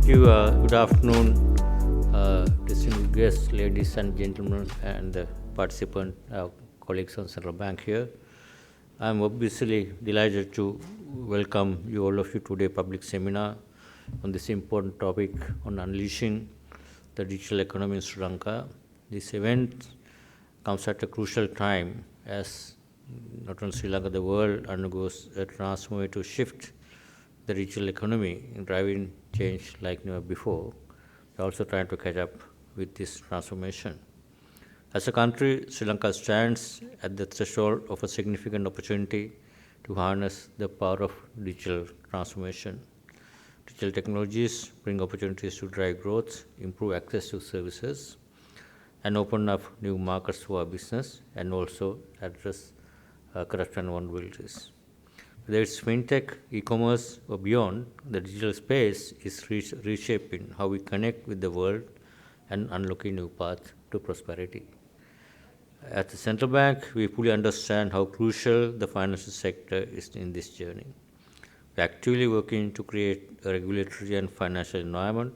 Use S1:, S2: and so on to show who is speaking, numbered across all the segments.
S1: you. Good afternoon, distinguished guests, ladies and gentlemen, and the participant colleagues on Central Bank here. I'm obviously delighted to welcome you, all of you, today public seminar on this important topic on unleashing the digital economy in Sri Lanka. This event comes at a crucial time as not only Sri Lanka, the world undergoes a transformative shift the digital economy in driving change like never before. We're also trying to catch up with this transformation. As a country, Sri Lanka stands at the threshold of a significant opportunity to harness the power of digital transformation. Digital technologies bring opportunities to drive growth, improve access to services, and open up new markets for our business, and also address corruption and vulnerabilities. Whether it's fintech, e-commerce, or beyond, the digital space is reshaping how we connect with the world and unlocking new paths to prosperity. At the Central Bank, we fully understand how crucial the financial sector is in this journey. We're actively working to create a regulatory and financial environment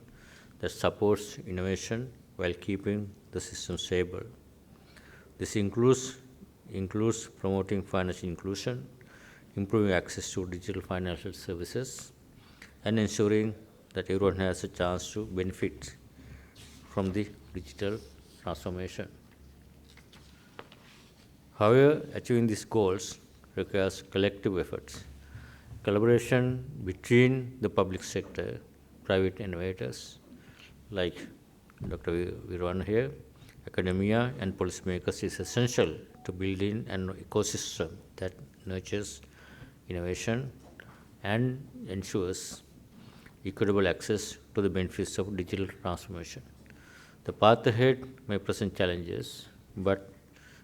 S1: that supports innovation while keeping the system stable. This includes promoting financial inclusion, improving access to digital financial services, and ensuring that everyone has a chance to benefit from the digital transformation. However, achieving these goals requires collective efforts, collaboration between the public sector, private innovators like Dr. Virwana here, academia, and policymakers is essential to building an ecosystem that nurtures innovation and ensures equitable access to the benefits of digital transformation. The path ahead may present challenges, but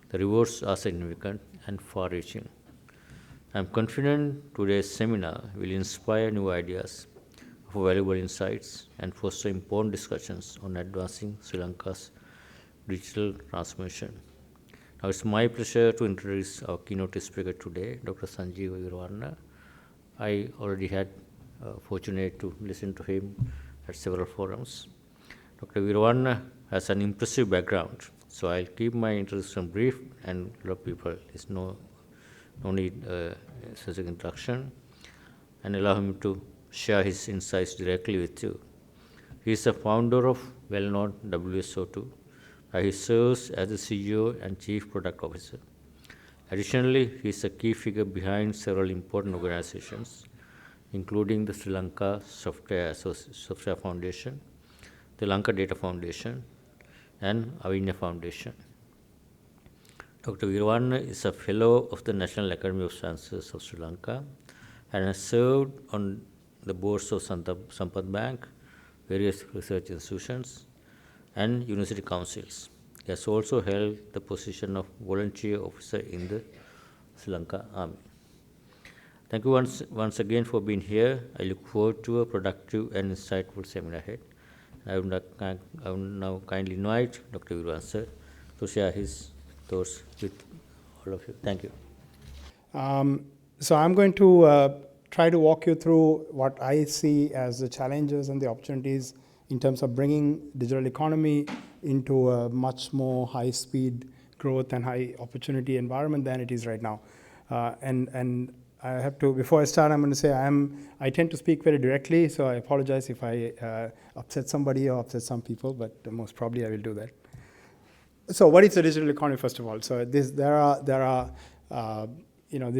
S1: the rewards are significant and far-reaching. I am confident today's seminar will inspire new ideas, valuable insights, and foster important discussions on advancing Sri Lanka's digital transformation. Now, it's my pleasure to introduce our keynote speaker today, Dr. 𝗪𝗠𝗍. I already had fortunate to listen to him at several forums. Dr. Virwana has an impressive background, so I'll keep my introduction brief, and a lot of people, there's no need such an introduction, and allow him to share his insights directly with you. He is the founder of well-known 𝗪𝗪 he serves as the CEO and Chief Product Officer. Additionally, he is a key figure behind several important organizations, including the Sri Lanka Software Foundation, the Lanka Data Foundation, and 𝗬𝗓 Foundation. Dr. Virwana is a fellow of the National Academy of Sciences of Sri Lanka and has served on the boards of Sampath Bank, various research institutions, and university councils. He has also held the position of volunteer officer in the Sri Lanka Army. Thank you once again for being here. I look forward to a productive and insightful seminar ahead. I would now kindly invite Dr. Virwana to share his thoughts with all of you. Thank you.
S2: So I'm going to try to walk you through what I see as the challenges and the opportunities in terms of bringing digital economy into a much more high-speed growth and high opportunity environment than it is right now. And I have to, before I start, I'm going to say I tend to speak very directly, so I apologize if I upset somebody or upset some people, but most probably I will do that. So what is the digital economy, first of all? So this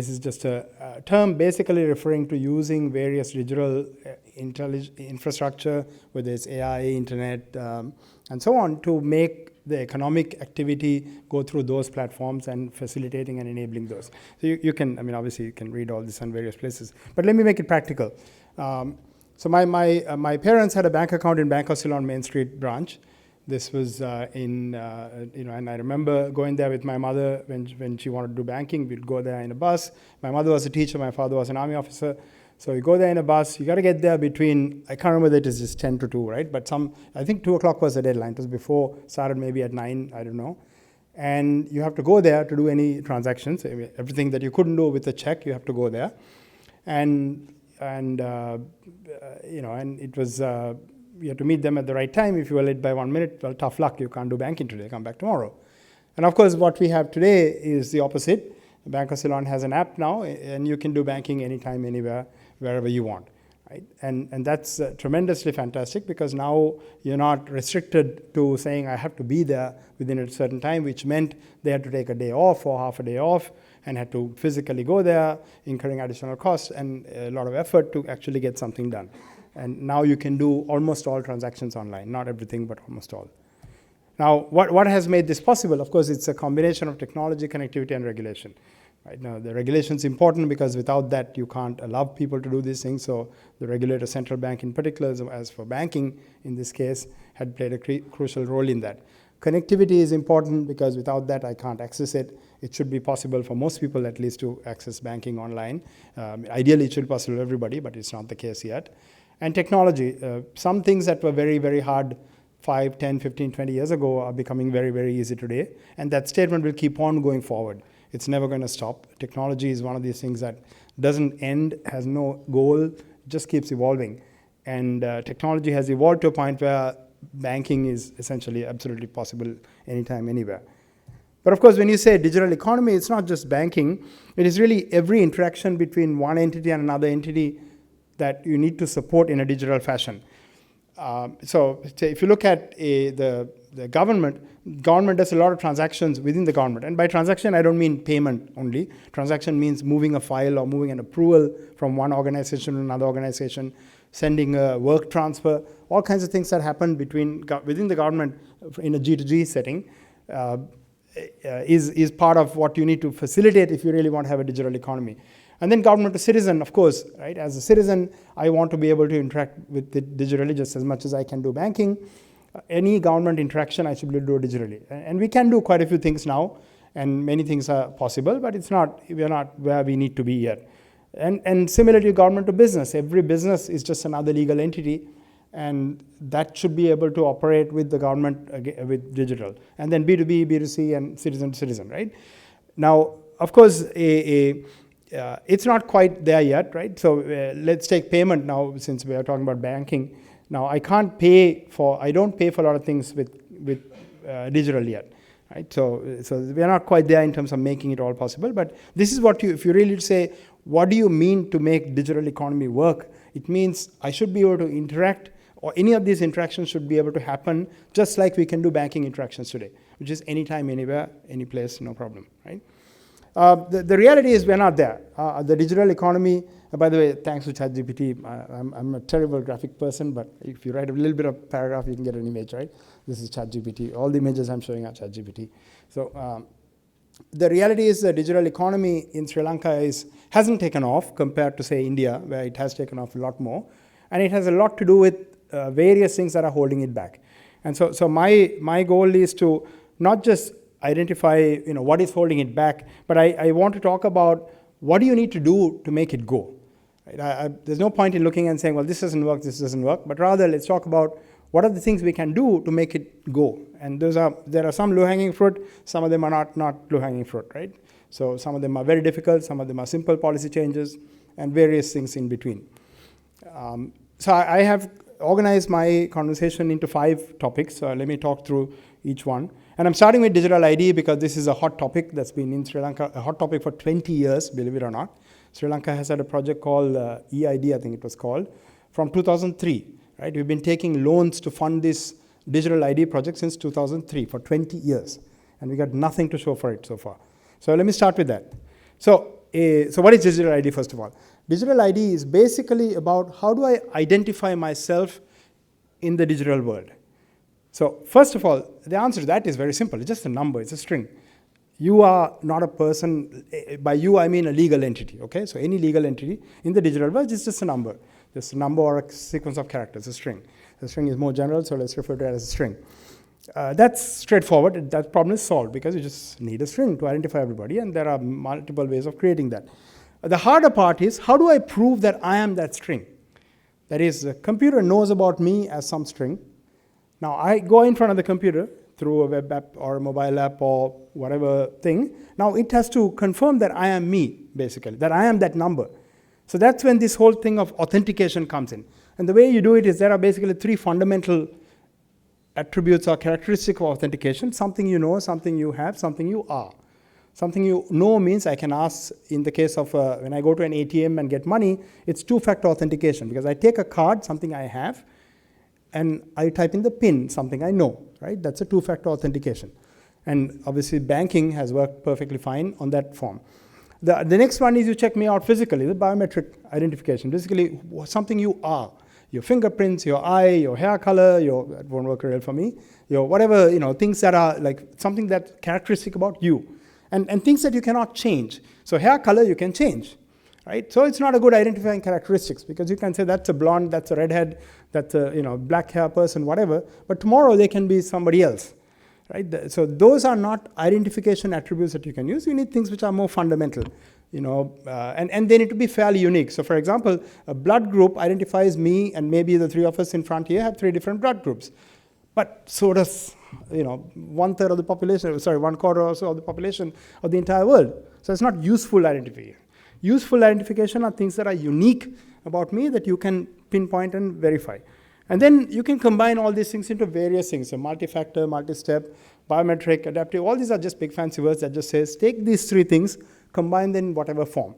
S2: is just a term basically referring to using various digital infrastructure, whether it's AI, internet, and so on, to make the economic activity go through those platforms and facilitating and enabling those. So you can, obviously you can read all this in various places, but let me make it practical. So my parents had a bank account in Bank of Ceylon Main Street branch. This was and I remember going there with my mother when she wanted to do banking. We'd go there in a bus. My mother was a teacher, my father was an army officer. So you go there in a bus, you got to get there between, I can't remember that it's just 10 to 2, right? But I think 2 o'clock was the deadline. It was before, started maybe at 9, I don't know. And you have to go there to do any transactions. Everything that you couldn't do with a check, you have to go there. And it was, you have to meet them at the right time. If you are late by 1 minute, well, tough luck. You can't do banking today. Come back tomorrow. And of course, what we have today is the opposite. Bank of Ceylon has an app now, and you can do banking anytime, anywhere, wherever you want. Right? And that's tremendously fantastic, because now you're not restricted to saying I have to be there within a certain time, which meant they had to take a day off or half a day off and had to physically go there, incurring additional costs and a lot of effort to actually get something done. And now you can do almost all transactions online, not everything, but almost all. Now, what has made this possible? Of course, it's a combination of technology, connectivity, and regulation. Right now, the regulation is important because without that, you can't allow people to do these things. So the regulator, central bank in particular, as for banking in this case, had played a crucial role in that. Connectivity is important because without that, I can't access it. It should be possible for most people at least to access banking online. Ideally, it should be possible for everybody, but it's not the case yet. And technology, some things that were very, very hard 5, 10, 15, 20 years ago are becoming very, very easy today. And that statement will keep on going forward. It's never going to stop. Technology is one of these things that doesn't end, has no goal, just keeps evolving. And technology has evolved to a point where banking is essentially absolutely possible anytime, anywhere. But of course, when you say digital economy, it's not just banking. It is really every interaction between one entity and another entity that you need to support in a digital fashion. So if you look at the government does a lot of transactions within the government. And by transaction, I don't mean payment only. Transaction means moving a file or moving an approval from one organization to another organization, sending a work transfer, all kinds of things that happen within the government in a G2G setting is part of what you need to facilitate if you really want to have a digital economy. And then government to citizen, of course, right? As a citizen, I want to be able to interact with it digitally just as much as I can do banking. Any government interaction, I should be able to do digitally. And we can do quite a few things now, and many things are possible, but we're not where we need to be yet. And similarly, government to business. Every business is just another legal entity, and that should be able to operate with the government with digital. And then B2B, B2C, and citizen to citizen, right? Now, of course, it's not quite there yet, right? So let's take payment now, since we are talking about banking. Now, I don't pay for a lot of things with digital yet, right? So we are not quite there in terms of making it all possible. But this is what if you really say, what do you mean to make digital economy work? It means I should be able to interact, or any of these interactions should be able to happen just like we can do banking interactions today, which is anytime, anywhere, any place, no problem, right? The reality is we're not there. The digital economy, by the way, thanks to ChatGPT, I'm a terrible graphic person, but if you write a little bit of paragraph, you can get an image, right? This is ChatGPT. All the images I'm showing are ChatGPT. So the reality is the digital economy in Sri Lanka hasn't taken off compared to, say, India, where it has taken off a lot more. And it has a lot to do with various things that are holding it back. And so my goal is to not just identify what is holding it back, but I want to talk about what do you need to do to make it go. Right? There's no point in looking and saying, well, this doesn't work, but rather let's talk about what are the things we can do to make it go. And there are some low-hanging fruit, some of them are not low-hanging fruit, right? So some of them are very difficult, some of them are simple policy changes, and various things in between. So I have organized my conversation into 5 topics. So let me talk through each one. And I'm starting with digital ID because this is a hot topic that's been in Sri Lanka, a hot topic for 20 years, believe it or not. Sri Lanka has had a project called eID, I think it was called, from 2003. Right? We've been taking loans to fund this digital ID project since 2003 for 20 years. And we got nothing to show for it so far. So let me start with that. So what is digital ID, first of all? Digital ID is basically about how do I identify myself in the digital world. So first of all, the answer to that is very simple. It's just a number. It's a string. You are not a person. By you, I mean a legal entity. Okay? So any legal entity in the digital world is just a number. Just a number or a sequence of characters, a string. The string is more general, so let's refer to it as a string. That's straightforward. That problem is solved because you just need a string to identify everybody, and there are multiple ways of creating that. The harder part is, how do I prove that I am that string? That is, the computer knows about me as some string. Now, I go in front of the computer through a web app or a mobile app or whatever thing. Now, it has to confirm that I am me, basically, that I am that number. So that's when this whole thing of authentication comes in. And the way you do it is there are basically three fundamental attributes or characteristics of authentication: something you know, something you have, something you are. Something you know means I can ask, in the case of when I go to an ATM and get money, it's two-factor authentication, because I take a card, something I have, and I type in the PIN, something I know, right? That's a two-factor authentication. And obviously banking has worked perfectly fine on that form. The next one is you check me out physically, the biometric identification, basically something you are. Your fingerprints, your eye, your hair color, that won't work real for me, your whatever, things that are like something that's characteristic about you. And things that you cannot change. So hair color you can change, right? So it's not a good identifying characteristics, because you can say that's a blonde, that's a redhead, that's a black hair person, whatever. But tomorrow they can be somebody else, right? So those are not identification attributes that you can use. You need things which are more fundamental, and they need to be fairly unique. So for example, a blood group identifies me, and maybe the three of us in front here have three different blood groups. But so does 1/3 of the population, sorry, 1/4 or so of the population of the entire world. So it's not useful identification. Useful identification are things that are unique about me that you can pinpoint and verify. And then you can combine all these things into various things. So multi-factor, multi-step, biometric, adaptive, all these are just big fancy words that just says take these three things, combine them in whatever form.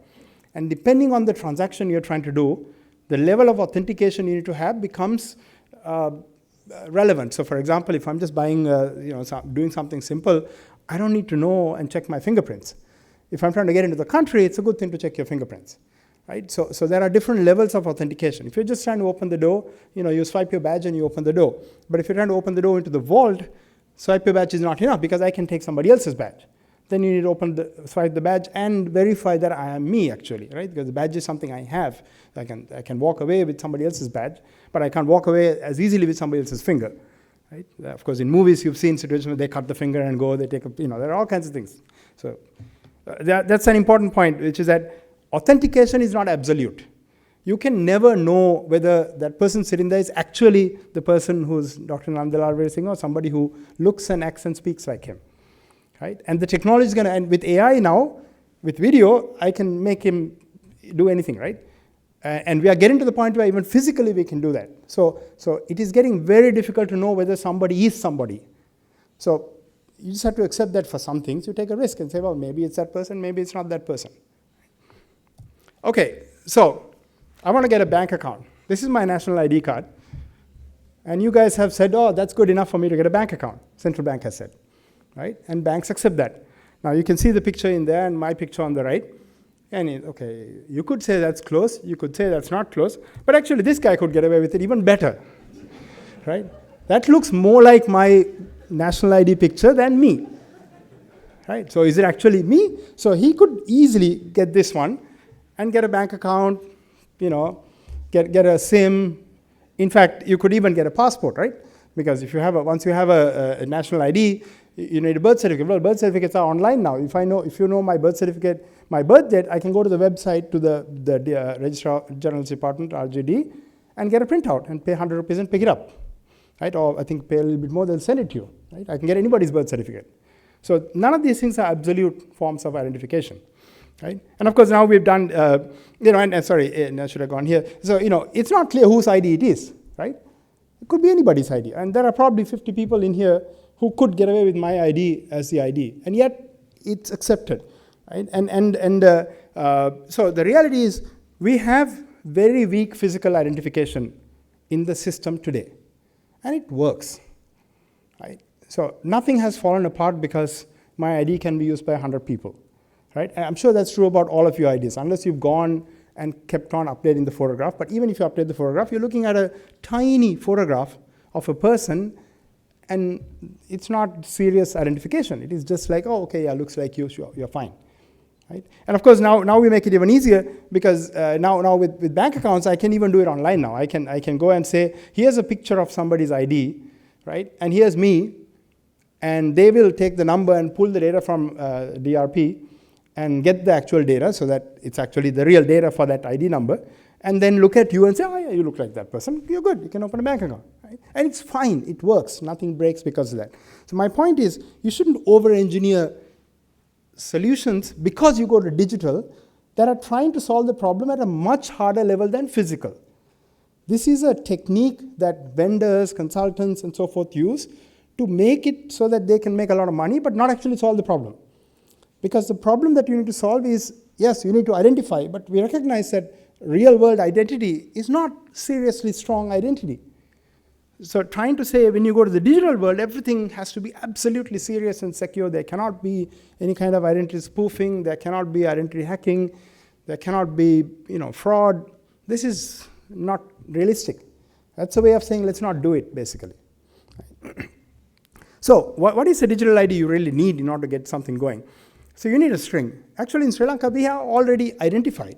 S2: And depending on the transaction you're trying to do, the level of authentication you need to have becomes relevant. So for example, if I'm just buying, doing something simple, I don't need to know and check my fingerprints. If I'm trying to get into the country, it's a good thing to check your fingerprints, right? So there are different levels of authentication. If you're just trying to open the door, you swipe your badge and you open the door. But if you're trying to open the door into the vault, swipe your badge is not enough, because I can take somebody else's badge. Then you need to swipe the badge and verify that I am me, actually, right? Because the badge is something I have. I can walk away with somebody else's badge, but I can't walk away as easily with somebody else's finger, right? Of course, in movies, you've seen situations where they cut the finger and go, they take there are all kinds of things. So that's an important point, which is that authentication is not absolute. You can never know whether that person sitting there is actually the person who's Dr. 𝗫𝗓𝗏 𝗟 or somebody who looks and acts and speaks like him. Right? And the technology is going to, and with AI now, with video, I can make him do anything, right? And we are getting to the point where even physically we can do that. So it is getting very difficult to know whether somebody is somebody. So you just have to accept that for some things you take a risk and say, well, maybe it's that person, maybe it's not that person. Okay, so I want to get a bank account. This is my national ID card. And you guys have said, oh, that's good enough for me to get a bank account. Central bank has said. Right? And banks accept that. Now you can see the picture in there and my picture on the right. And okay, you could say that's close, you could say that's not close, but actually this guy could get away with it even better. Right? That looks more like my national ID picture than me. Right? So is it actually me? So he could easily get this one and get a bank account, get a SIM. In fact, you could even get a passport, right? Because if you have once you have a national ID, you need a birth certificate. Well, birth certificates are online now. If you know my birth certificate, my birth date, I can go to the website to the Registrar General's Department, RGD, and get a printout and pay 100 rupees and pick it up, right? Or I think pay a little bit more, they'll send it to you, right? I can get anybody's birth certificate. So none of these things are absolute forms of identification, right? And of course now we've done, sorry, I should have gone here. So it's not clear whose ID it is, right? It could be anybody's ID, and there are probably 50 people in here who could get away with my ID as the ID, and yet it's accepted, right? So the reality is we have very weak physical identification in the system today, and it works, right? So nothing has fallen apart because my ID can be used by 100 people, right? And I'm sure that's true about all of your IDs, unless you've gone and kept on updating the photograph. But even if you update the photograph, you're looking at a tiny photograph of a person, and it's not serious identification. It is just like, oh, okay, yeah, looks like you, sure, you're fine, right? And of course, now we make it even easier, because now with bank accounts, I can even do it online now. I can go and say, here's a picture of somebody's ID, right? And here's me, and they will take the number and pull the data from DRP and get the actual data so that it's actually the real data for that ID number, and then look at you and say, oh yeah, you look like that person, you're good, you can open a bank account. Right? And it's fine, it works, nothing breaks because of that. So my point is, you shouldn't over-engineer solutions because you go to digital that are trying to solve the problem at a much harder level than physical. This is a technique that vendors, consultants, and so forth use to make it so that they can make a lot of money, but not actually solve the problem. Because the problem that you need to solve is, yes, you need to identify, but we recognize that real-world identity is not seriously strong identity. So trying to say when you go to the digital world, everything has to be absolutely serious and secure. There cannot be any kind of identity spoofing. There cannot be identity hacking. There cannot be fraud. This is not realistic. That's a way of saying let's not do it, basically. So what is a digital ID you really need in order to get something going? So you need a string. Actually, in Sri Lanka, we have already identified.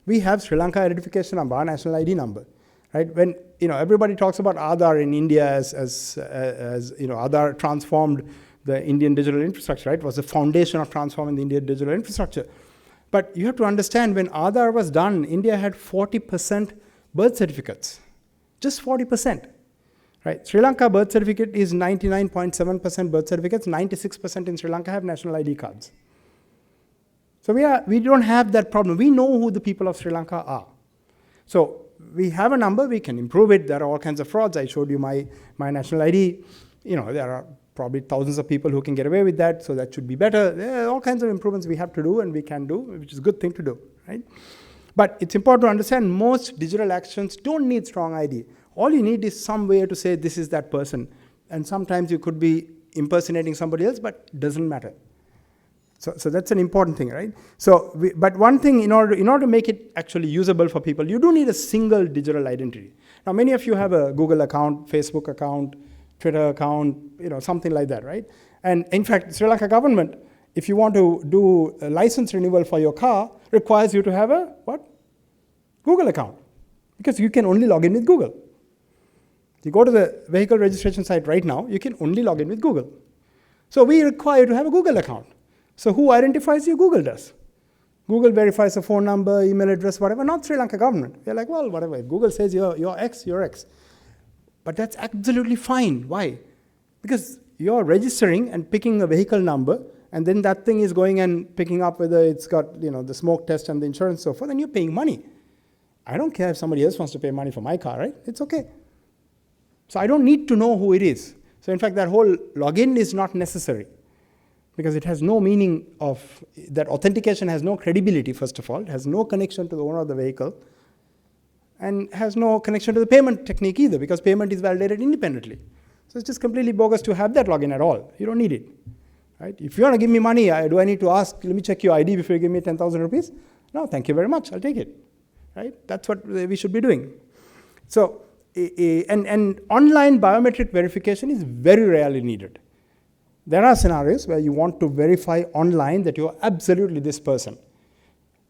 S2: We have Sri Lanka identification number, national ID number. Right? When everybody talks about Aadhaar in India as Aadhaar transformed the Indian digital infrastructure, right? It was the foundation of transforming the Indian digital infrastructure. But you have to understand, when Aadhaar was done, India had 40% birth certificates, just 40%. Right? Sri Lanka birth certificate is 99.7% birth certificates. 96% in Sri Lanka have national ID cards. So we don't have that problem. We know who the people of Sri Lanka are. So we have a number, we can improve it. There are all kinds of frauds. I showed you my national ID. There are probably thousands of people who can get away with that, so that should be better. There are all kinds of improvements we have to do and we can do, which is a good thing to do, right? But it's important to understand most digital actions don't need strong ID. All you need is some way to say this is that person. And sometimes you could be impersonating somebody else, but it doesn't matter. So that's an important thing, right? But one thing, in order to make it actually usable for people, you do need a single digital identity. Now, many of you have a Google account, Facebook account, Twitter account, something like that, right? And in fact, Sri Lanka government, if you want to do a license renewal for your car, requires you to have a what? Google account, because you can only log in with Google. You go to the vehicle registration site right now, you can only log in with Google. So we require you to have a Google account. So who identifies you? Google does. Google verifies a phone number, email address, whatever, not Sri Lanka government. We're like, well, whatever. Google says you're X, you're X. But that's absolutely fine. Why? Because you're registering and picking a vehicle number, and then that thing is going and picking up whether it's got the smoke test and the insurance and so forth, and you're paying money. I don't care if somebody else wants to pay money for my car, right? It's okay. So I don't need to know who it is. So in fact, that whole login is not necessary, because it has no meaning of, that authentication has no credibility, first of all. It has no connection to the owner of the vehicle, and has no connection to the payment technique either, because payment is validated independently. So it's just completely bogus to have that login at all. You don't need it. Right? If you want to give me money, do I need to ask, let me check your ID before you give me 10,000 rupees? No, thank you very much, I'll take it. Right? That's what we should be doing. So, and online biometric verification is very rarely needed. There are scenarios where you want to verify online that you're absolutely this person.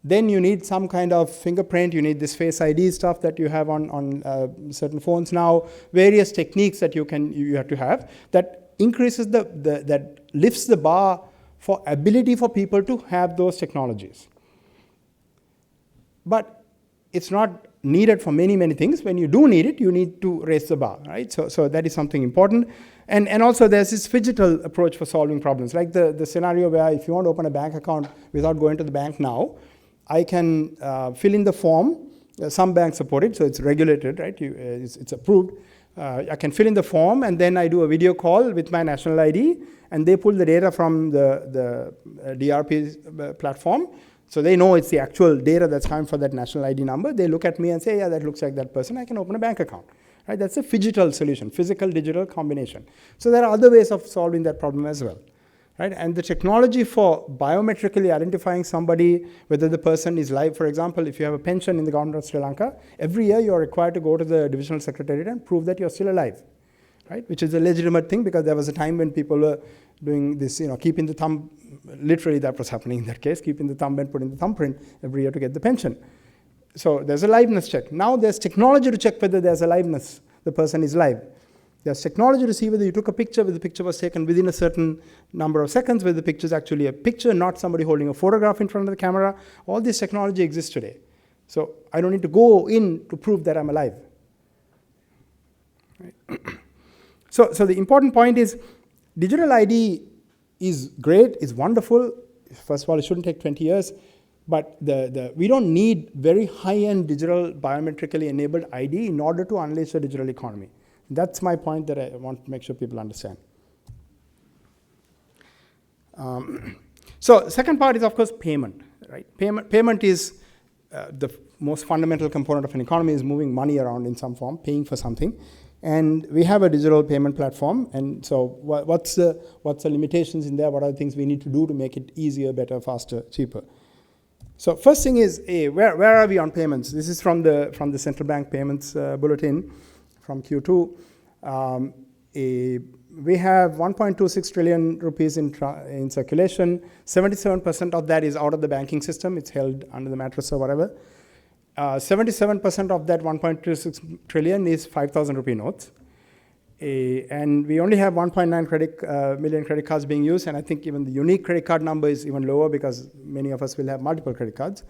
S2: Then you need some kind of fingerprint, you need this Face ID stuff that you have on certain phones now, various techniques that you have to have that increases that lifts the bar for ability for people to have those technologies. But it's not needed for many, many things. When you do need it, you need to raise the bar, right? So that is something important. And also there's this phygital approach for solving problems, like the scenario where if you want to open a bank account without going to the bank now, I can fill in the form. Some banks support it, so it's regulated, right? It's approved. I can fill in the form, and then I do a video call with my national ID, and they pull the data from the DRP platform. So they know it's the actual data that's coming for that national ID number. They look at me and say, yeah, that looks like that person. I can open a bank account. Right? That's a phygital solution, physical-digital combination. So there are other ways of solving that problem as well. Right? And the technology for biometrically identifying somebody, whether the person is live, for example, if you have a pension in the government of Sri Lanka, every year you're required to go to the divisional secretariat and prove that you're still alive. Right? Which is a legitimate thing, because there was a time when people were doing this, keeping the thumb, literally that was happening in that case, keeping the thumb and putting the thumbprint every year to get the pension. So there's a liveness check. Now there's technology to check whether there's a liveness, the person is live. There's technology to see whether you took a picture, whether the picture was taken within a certain number of seconds, whether the picture is actually a picture, not somebody holding a photograph in front of the camera. All this technology exists today. So I don't need to go in to prove that I'm alive. Right? So the important point is, digital ID is great, is wonderful. First of all, it shouldn't take 20 years. But we don't need very high-end digital biometrically enabled ID in order to unleash the digital economy. That's my point that I want to make sure people understand. So second part is, of course, payment. Right? Payment is the most fundamental component of an economy, is moving money around in some form, paying for something. And we have a digital payment platform. And so what's the limitations in there? What are the things we need to do to make it easier, better, faster, cheaper? So first thing is, where are we on payments? This is from the central bank payments bulletin from Q2. We have 1.26 trillion rupees in circulation. 77% of that is out of the banking system. It's held under the mattress or whatever. 77% of that 1.26 trillion is 5,000 rupee notes. And we only have 1.9 million credit cards being used, and I think even the unique credit card number is even lower because many of us will have multiple credit cards.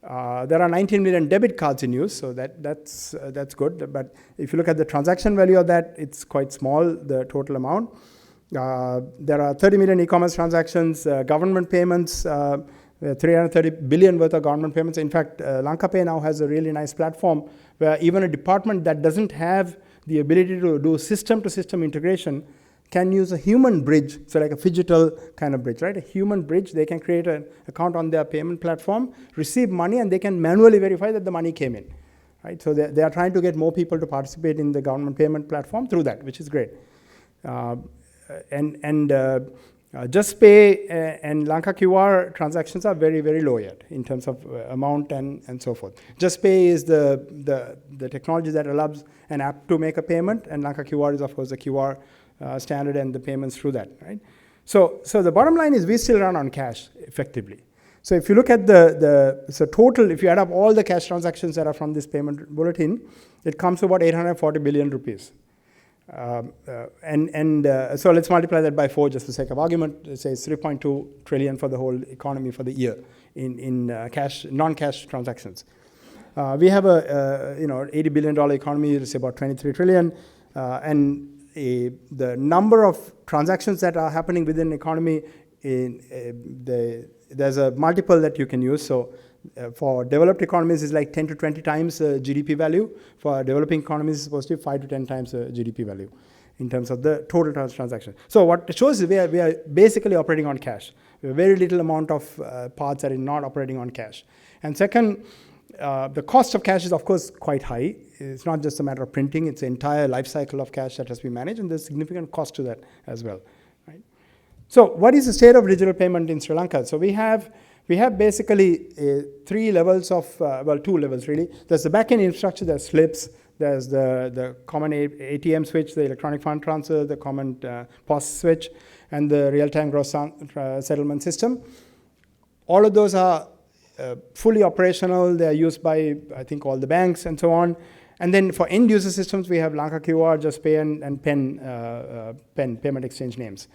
S2: There are 19 million debit cards in use, so that's good. But if you look at the transaction value of that, it's quite small, the total amount. There are 30 million e-commerce transactions, government payments, 330 billion worth of government payments. In fact, Lanka Pay now has a really nice platform where even a department that doesn't have the ability to do system-to-system integration can use a human bridge, so like a 𝗲𝗁𝗍 kind of bridge, right? A human bridge, they can create an account on their payment platform, receive money, and they can manually verify that the money came in, right? So they are trying to get more people to participate in the government payment platform through that, which is great. 𝗫𝗄𝗃 and Lanka QR transactions are very, very low yet in terms of amount and so forth. 𝗫𝗄𝗃 is the technology that allows an app to make a payment, and Lanka QR is, of course, the QR standard and the payments through that, right? So the bottom line is we still run on cash effectively. So if you look at the total, if you add up all the cash transactions that are from this payment bulletin, it comes to about 840 billion rupees. So let's multiply that by 4 just for sake of argument. Let's say it's 3.2 trillion for the whole economy for the year in cash, non-cash transactions. We have a $80 billion economy. It's about 23 trillion, and the number of transactions that are happening within the economy, there's a multiple that you can use. So for developed economies, it's like 10 to 20 times GDP value. For developing economies, it's supposed to be 5 to 10 times GDP value in terms of the total transaction. So what it shows is we are basically operating on cash. We have very little amount of parts that are not operating on cash. And second, the cost of cash is, of course, quite high. It's not just a matter of printing. It's the entire life cycle of cash that has to be managed, and there's significant cost to that as well. Right? So what is the state of digital payment in Sri Lanka? So we have basically 3 levels of, 2 levels really. There's the back-end infrastructure, there's slips, there's the common ATM switch, the electronic fund transfer, the common POS switch, and the real-time gross settlement system. All of those are fully operational. They are used by, I think, all the banks and so on. And then for end-user systems, we have Lanka QR, 𝗲𝗄𝗃, and PEN, payment exchange names.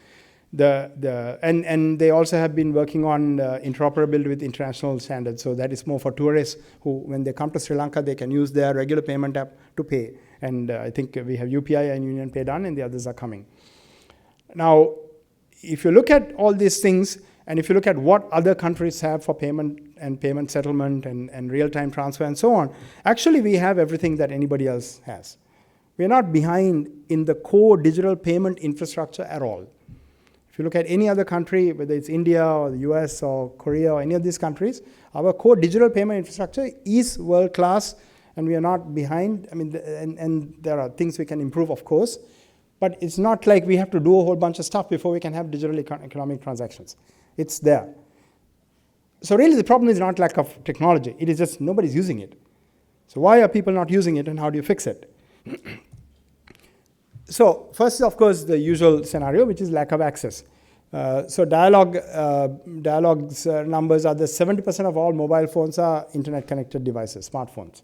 S2: And they also have been working on interoperability with international standards. So that is more for tourists who, when they come to Sri Lanka, they can use their regular payment app to pay. And I think we have UPI and Union Pay done, and the others are coming. Now, if you look at all these things, and if you look at what other countries have for payment and payment settlement and real-time transfer and so on, actually we have everything that anybody else has. We're not behind in the core digital payment infrastructure at all. If you look at any other country, whether it's India or the US or Korea or any of these countries, our core digital payment infrastructure is world-class, and we are not behind. I mean, and there are things we can improve, of course, but it's not like we have to do a whole bunch of stuff before we can have digital economic transactions. It's there. So really the problem is not lack of technology. It is just nobody's using it. So why are people not using it, and how do you fix it? So first, of course, the usual scenario, which is lack of access. So Dialog's numbers are that 70% of all mobile phones are internet-connected devices, smartphones,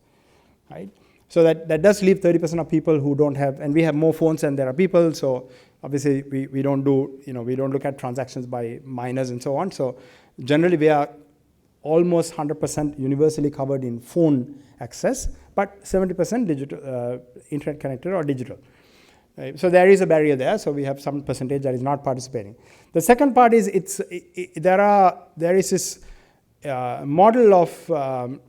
S2: right? So that does leave 30% of people who don't have, and we have more phones than there are people. So obviously, we don't look at transactions by minors and so on. So generally, we are almost 100% universally covered in phone access, but 70% digital, internet connected or digital. Right? So there is a barrier there. So we have some percentage that is not participating. The second part is there is this model of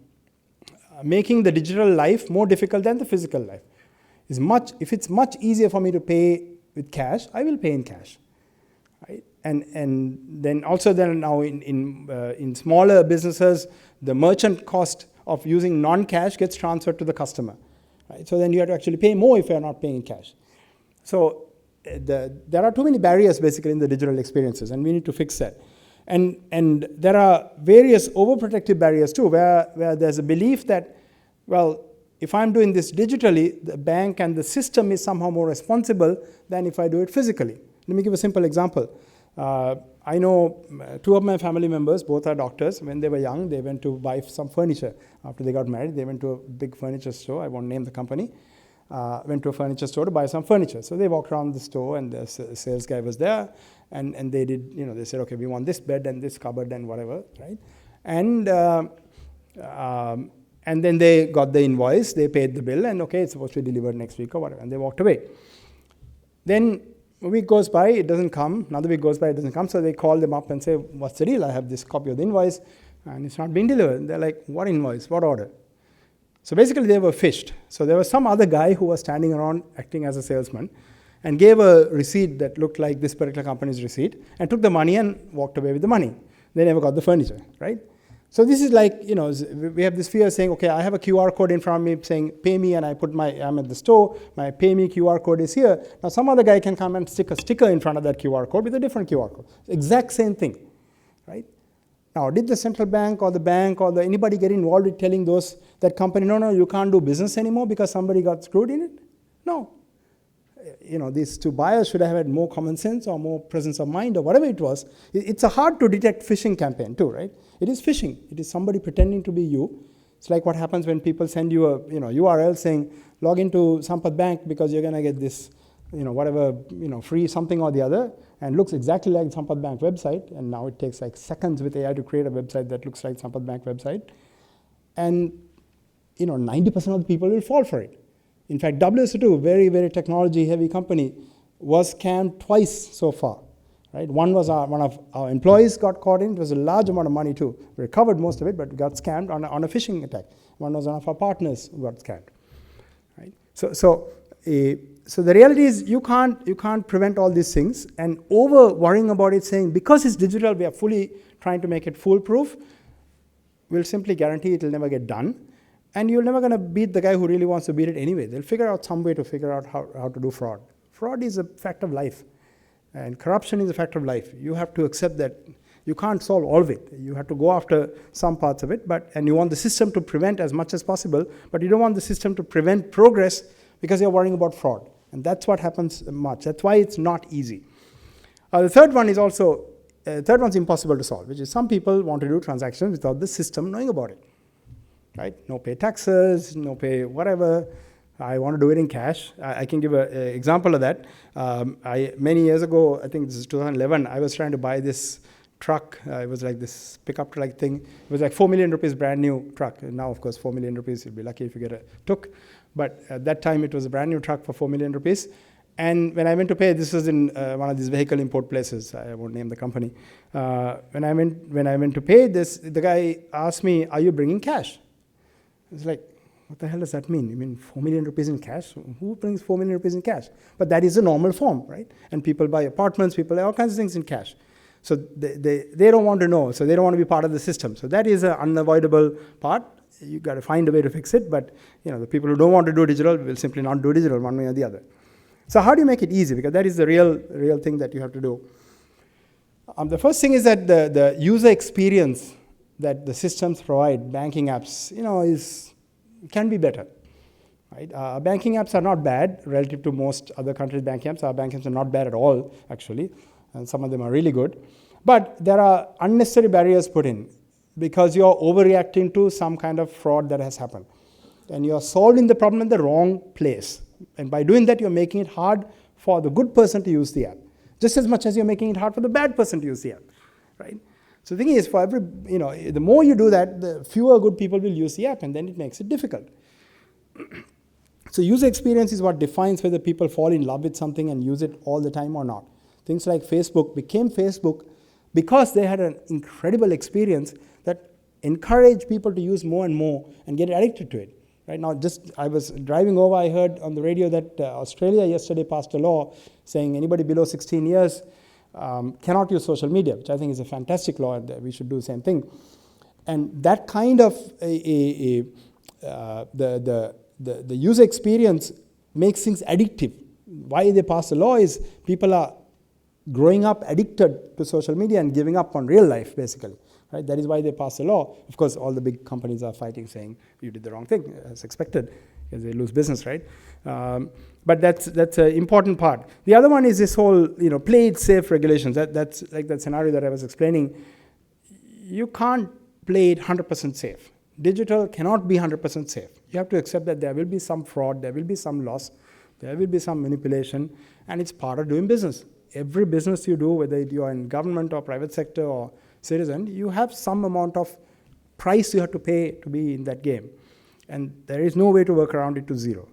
S2: making the digital life more difficult than the physical life. If it's much easier for me to pay with cash, I will pay in cash, right? And then also now in smaller businesses, the merchant cost of using non-cash gets transferred to the customer, right? So then you have to actually pay more if you are not paying in cash. So there are too many barriers basically in the digital experiences, and we need to fix that. And there are various overprotective barriers too, where there's a belief that, well, if I'm doing this digitally, the bank and the system is somehow more responsible than if I do it physically. Let me give a simple example. I know two of my family members, both are doctors. When they were young, they went to buy some furniture. After they got married, they went to a big furniture store. I won't name the company. Went to a furniture store to buy some furniture. So they walked around the store, and the sales guy was there, and they did, they said, okay, we want this bed and this cupboard and whatever, right? And then they got the invoice, they paid the bill, and okay, it's supposed to be delivered next week or whatever, and they walked away. Then a week goes by, it doesn't come. Another week goes by, it doesn't come. So they call them up and say, what's the deal? I have this copy of the invoice, and it's not being delivered. And they're like, what invoice? What order? So basically, they were phished. So there was some other guy who was standing around acting as a salesman and gave a receipt that looked like this particular company's receipt and took the money and walked away with the money. They never got the furniture, right? So this is like, we have this fear saying, okay, I have a QR code in front of me saying, pay me, and I'm at the store, my pay me QR code is here. Now some other guy can come and stick a sticker in front of that QR code with a different QR code. Exact same thing, right? Now, did the central bank or the bank or anybody get involved with telling that company, no, you can't do business anymore because somebody got screwed in it? No. These two buyers should have had more common sense or more presence of mind or whatever it was. It's a hard to detect phishing campaign too, right? It is phishing. It is somebody pretending to be you. It's like what happens when people send you a URL saying, log into 𝗲𝗵 Bank because you're going to get this, free something or the other, and looks exactly like 𝗲𝗵 Bank website. And now it takes like seconds with AI to create a website that looks like 𝗲𝗵 Bank website. And 90% of the people will fall for it. In fact, 𝗸𝗫, very, very technology-heavy company, was scammed twice so far. Right? One was one of our employees got caught in. It was a large amount of money too. We recovered most of it, but we got scammed on a phishing attack. One was one of our partners who got scammed. Right? So the reality is you can't prevent all these things, and over worrying about it, saying because it's digital, we are fully trying to make it foolproof, will simply guarantee it will never get done. And you're never going to beat the guy who really wants to beat it anyway. They'll figure out some way to figure out how to do fraud. Fraud is a fact of life. And corruption is a fact of life. You have to accept that you can't solve all of it. You have to go after some parts of it, and you want the system to prevent as much as possible, but you don't want the system to prevent progress because you're worrying about fraud. And that's what happens much. That's why it's not easy. The third one is also, third one's impossible to solve, which is some people want to do transactions without the system knowing about it. Right? No pay taxes, no pay whatever. I want to do it in cash. I can give an example of that. Many years ago, I think this is 2011, I was trying to buy this truck. It was like this pickup truck thing. It was like 4 million rupees brand new truck. And now, of course, 4 million rupees, you'll be lucky if you get a tuk. But at that time, it was a brand new truck for 4 million rupees. And when I went to pay, this was in one of these vehicle import places. I won't name the company. When I went to pay this, the guy asked me, are you bringing cash? It's like, what the hell does that mean? You mean 4 million rupees in cash? Who brings 4 million rupees in cash? But that is a normal form, right? And people buy apartments, people buy all kinds of things in cash. So they don't want to know, so they don't want to be part of the system. So that is an unavoidable part. You got to find a way to fix it, but the people who don't want to do digital will simply not do digital one way or the other. So how do you make it easy? Because that is the real thing that you have to do. The first thing is that the user experience that the systems provide, banking apps, can be better. Right? Banking apps are not bad relative to most other countries' banking apps. Our banking apps are not bad at all, actually, and some of them are really good. But there are unnecessary barriers put in because you're overreacting to some kind of fraud that has happened. And you're solving the problem in the wrong place. And by doing that, you're making it hard for the good person to use the app, just as much as you're making it hard for the bad person to use the app. Right? So the thing is, for the more you do that, the fewer good people will use the app, and then it makes it difficult. So user experience is what defines whether people fall in love with something and use it all the time or not. Things like Facebook became Facebook because they had an incredible experience that encourage people to use more and more and get addicted to it. Right now, I was driving over, I heard on the radio that Australia yesterday passed a law saying anybody below 16 years cannot use social media, which I think is a fantastic law, and we should do the same thing. And that kind of the user experience makes things addictive. Why they pass the law is people are growing up addicted to social media and giving up on real life, basically. Right? That is why they pass the law. Of course, all the big companies are fighting, saying you did the wrong thing, as expected, because they lose business, right? But that's an important part. The other one is this whole, play it safe regulations. That's like that scenario that I was explaining. You can't play it 100% safe. Digital cannot be 100% safe. You have to accept that there will be some fraud, there will be some loss, there will be some manipulation, and it's part of doing business. Every business you do, whether you are in government or private sector or citizen, you have some amount of price you have to pay to be in that game. And there is no way to work around it to zero.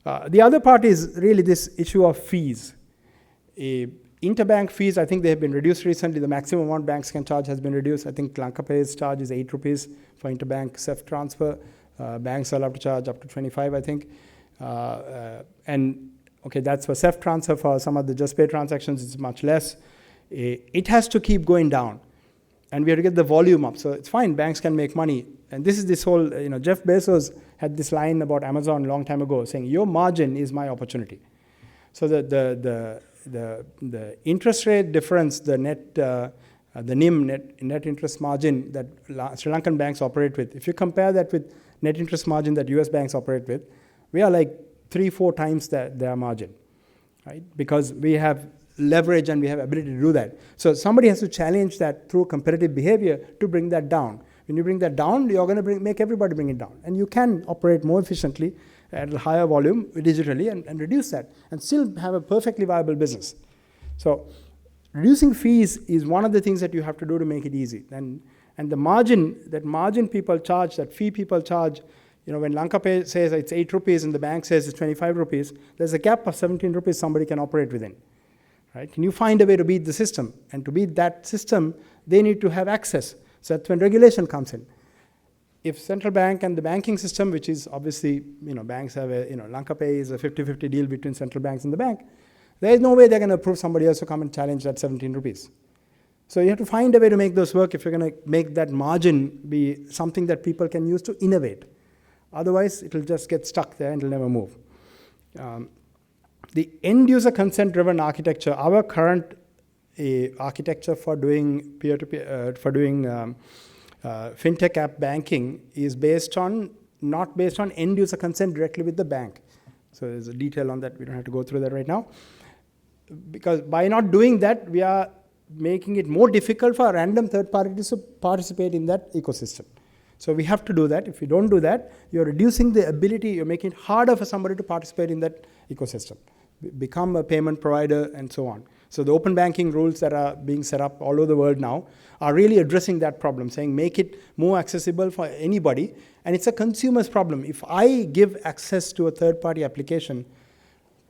S2: Right? The other part is really this issue of fees. Interbank fees, I think they have been reduced recently. The maximum amount banks can charge has been reduced. I think LankaPay's charge is 8 rupees for interbank CEF transfer. Banks are allowed to charge up to 25, I think. And okay, that's for CEF transfer. For some of the Just Pay transactions, it's much less. It has to keep going down, and we have to get the volume up. So it's fine, banks can make money. And this is this whole, Jeff Bezos had this line about Amazon a long time ago, saying your margin is my opportunity. So the interest rate difference, the NIM, net interest margin that Sri Lankan banks operate with, if you compare that with net interest margin that US banks operate with, we are like 3-4 times their margin, right? Because we have leverage and we have ability to do that. So somebody has to challenge that through competitive behavior to bring that down. When you bring that down, you're going to make everybody bring it down. And you can operate more efficiently at a higher volume digitally and reduce that and still have a perfectly viable business. So reducing fees is one of the things that you have to do to make it easy. And the margin people charge, that fee people charge, when LankaPay says it's 8 rupees and the bank says it's 25 rupees, there's a gap of 17 rupees somebody can operate within. Right? Can you find a way to beat the system? And to beat that system, they need to have access. So that's when regulation comes in. If central bank and the banking system, which is obviously, banks have LankaPay is a 50-50 deal between central banks and the bank, there is no way they're going to approve somebody else to come and challenge that 17 rupees. So you have to find a way to make those work if you're going to make that margin be something that people can use to innovate. Otherwise, it will just get stuck there and it will never move. The end-user consent-driven architecture, our current architecture for doing peer-to-peer, for doing fintech app banking is not based on end-user consent directly with the bank. So there's a detail on that. We don't have to go through that right now. Because by not doing that, we are making it more difficult for random third parties to participate in that ecosystem. So we have to do that. If you don't do that, you're reducing the ability, you're making it harder for somebody to participate in that ecosystem, become a payment provider, and so on. So the open banking rules that are being set up all over the world now are really addressing that problem, saying make it more accessible for anybody. And it's a consumer's problem. If I give access to a third-party application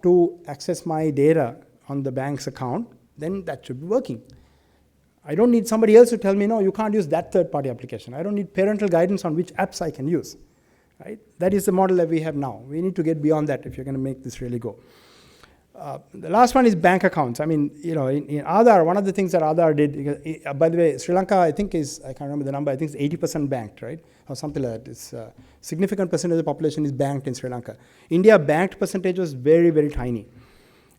S2: to access my data on the bank's account, then that should be working. I don't need somebody else to tell me, no, you can't use that third-party application. I don't need parental guidance on which apps I can use. Right? That is the model that we have now. We need to get beyond that if you're going to make this really go. The last one is bank accounts. I mean, in Aadhaar, one of the things that Aadhaar did, by the way, Sri Lanka, I think is, I can't remember the number, I think it's 80% banked, right? Or something like that. It's a significant percentage of the population is banked in Sri Lanka. India banked percentage was very, very tiny.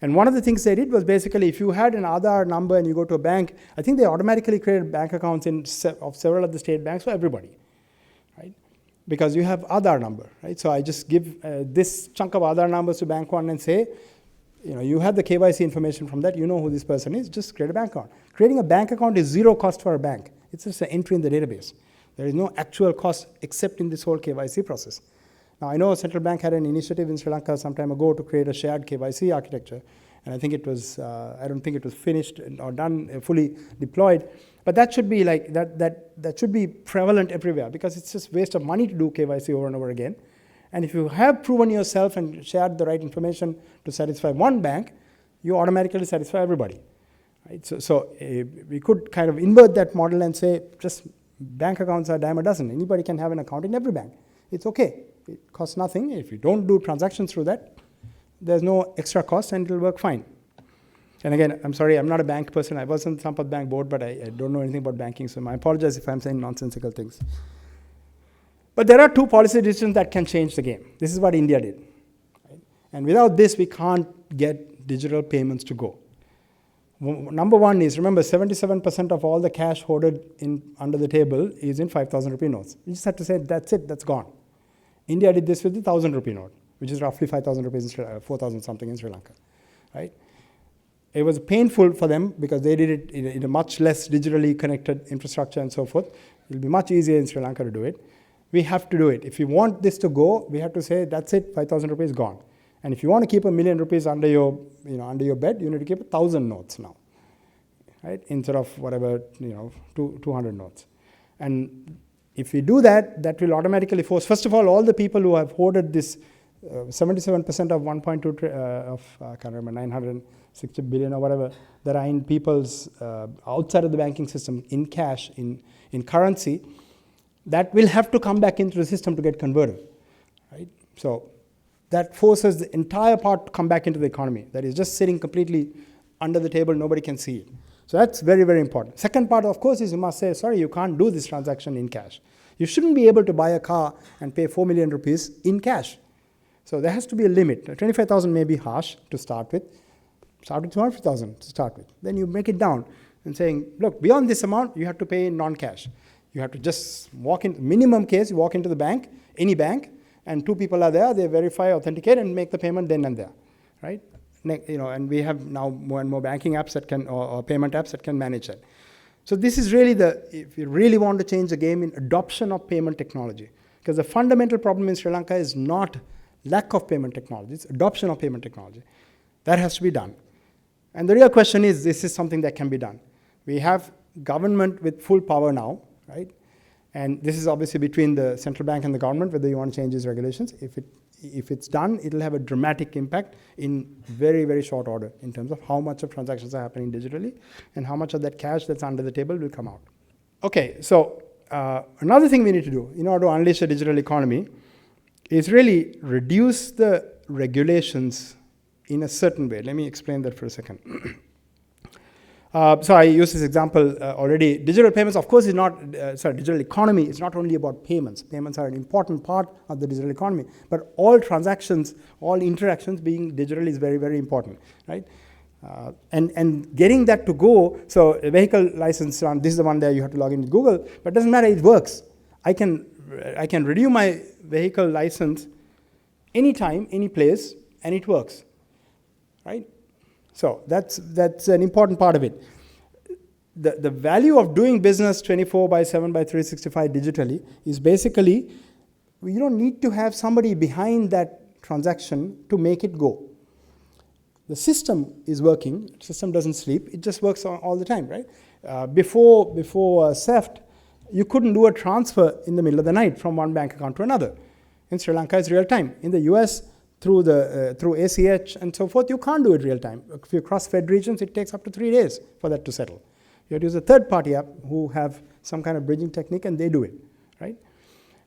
S2: And one of the things they did was basically if you had an Aadhaar number and you go to a bank, I think they automatically created bank accounts of several of the state banks for everybody, right? Because you have Aadhaar number, right? So I just give this chunk of Aadhaar numbers to bank one and say, you have the KYC information from that, you know who this person is, just create a bank account. Creating a bank account is zero cost for a bank. It's just an entry in the database. There is no actual cost except in this whole KYC process. Now, I know Central Bank had an initiative in Sri Lanka some time ago to create a shared KYC architecture, and I think it was, I don't think it was finished or done, fully deployed, but that should be like, that should be prevalent everywhere because it's just waste of money to do KYC over and over again. And if you have proven yourself and shared the right information to satisfy one bank, you automatically satisfy everybody. Right? So we could kind of invert that model and say, just bank accounts are a dime a dozen. Anybody can have an account in every bank. It's okay. It costs nothing. If you don't do transactions through that, there's no extra cost and it'll work fine. And again, I'm sorry, I'm not a bank person. I was on the 𝗲𝗏 Bank board, but I don't know anything about banking, so I apologize if I'm saying nonsensical things. But there are two policy decisions that can change the game. This is what India did. Right? And without this, we can't get digital payments to go. Number one is, remember, 77% of all the cash hoarded under the table is in 5,000 rupee notes. You just have to say, that's it, that's gone. India did this with the 1,000 rupee note, which is roughly 5,000 rupees, 4,000 something in Sri Lanka. Right? It was painful for them because they did it in a much less digitally connected infrastructure and so forth. It will be much easier in Sri Lanka to do it. We have to do it. If you want this to go, we have to say, that's it, 5,000 rupees gone. And if you want to keep �1,000,000 rupees under your bed, you need to keep 1,000 notes now, right? Instead of whatever, 200 notes. And if we do that, that will automatically force, first of all the people who have hoarded this 77% of 1.2 I can't remember, 960 billion or whatever, that are in people's outside of the banking system in cash, in currency, that will have to come back into the system to get converted, right? So that forces the entire part to come back into the economy. That is just sitting completely under the table, nobody can see it. So that's very, very important. Second part, of course, is you must say, sorry, you can't do this transaction in cash. You shouldn't be able to buy a car and pay 4 million rupees in cash. So there has to be a limit. 25,000 may be harsh to start with. Start with 200,000 to start with. Then you make it down and saying, look, beyond this amount, you have to pay in non-cash. You have to just walk in, minimum case, you walk into the bank, any bank, and two people are there, they verify, authenticate, and make the payment then and there, right? And we have now more and more banking apps that can, or payment apps that can manage that. So this is really if you really want to change the game in adoption of payment technology, because the fundamental problem in Sri Lanka is not lack of payment technology, it's adoption of payment technology. That has to be done. And the real question is, this is something that can be done. We have government with full power now, right? And this is obviously between the central bank and the government, whether you want to change these regulations. If it's done, it'll have a dramatic impact in very, very short order in terms of how much of transactions are happening digitally and how much of that cash that's under the table will come out. Okay, so another thing we need to do in order to unleash a digital economy is really reduce the regulations in a certain way. Let me explain that for a second. So I used this example already. Digital payments, of course, is not, digital economy is not only about payments. Payments are an important part of the digital economy, but all transactions, all interactions being digital is very, very important, right? And getting that to go, so a vehicle license, this is the one there you have to log in with Google, but it doesn't matter, it works. I can renew my vehicle license anytime, any place, and it works, right? So that's an important part of it. The value of doing business 24/7/365 digitally is basically, you don't need to have somebody behind that transaction to make it go. The system is working, the system doesn't sleep, it just works all the time, right? Before 𝗲𝗏, you couldn't do a transfer in the middle of the night from one bank account to another. In Sri Lanka, it's real time. In the US, through ACH and so forth, you can't do it real time. If you cross Fed regions, it takes up to 3 days for that to settle. You have to use a third-party app who have some kind of bridging technique, and they do it, right?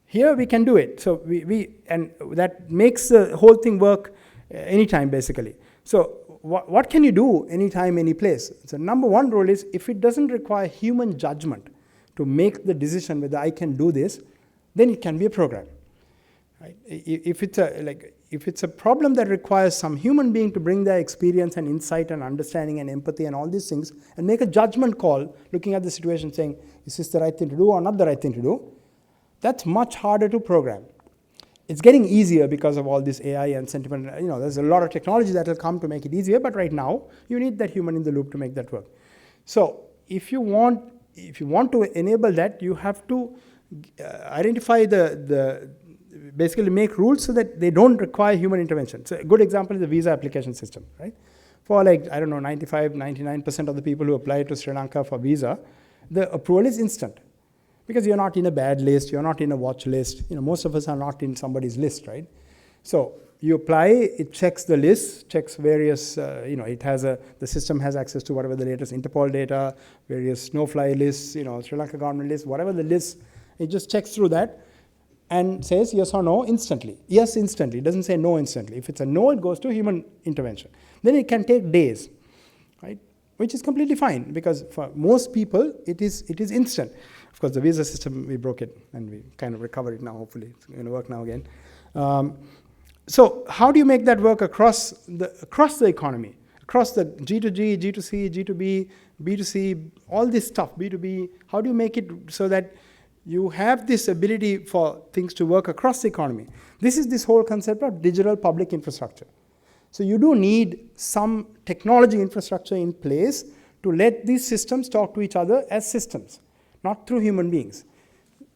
S2: Here we can do it. So and that makes the whole thing work anytime, basically. So what can you do anytime, any place? So number one rule is, if it doesn't require human judgment to make the decision whether I can do this, then it can be a program. Right? If it's a problem that requires some human being to bring their experience and insight and understanding and empathy and all these things and make a judgment call, looking at the situation saying, is this the right thing to do or not the right thing to do? That's much harder to program. It's getting easier because of all this AI and sentiment. There's a lot of technology that will come to make it easier, but right now you need that human in the loop to make that work. So if you want to enable that, you have to identify basically make rules so that they don't require human intervention. So a good example is the visa application system, right? For 99% of the people who apply to Sri Lanka for visa, the approval is instant. Because you're not in a bad list, you're not in a watch list. Most of us are not in somebody's list, right? So you apply, it checks the list, checks various, the system has access to whatever the latest Interpol data, various no-fly lists, Sri Lanka government lists, whatever the list, it just checks through that and says yes or no instantly. Yes instantly, it doesn't say no instantly. If it's a no, it goes to human intervention. Then it can take days, right? Which is completely fine, because for most people, it is instant. Of course, the visa system, we broke it, and we kind of recovered it now, hopefully. It's going to work now again. So how do you make that work across the economy, across the G2G, G2C, G2B, B2C, all this stuff, B2B? How do you make it so that you have this ability for things to work across the economy? This is this whole concept of digital public infrastructure. So you do need some technology infrastructure in place to let these systems talk to each other as systems, not through human beings.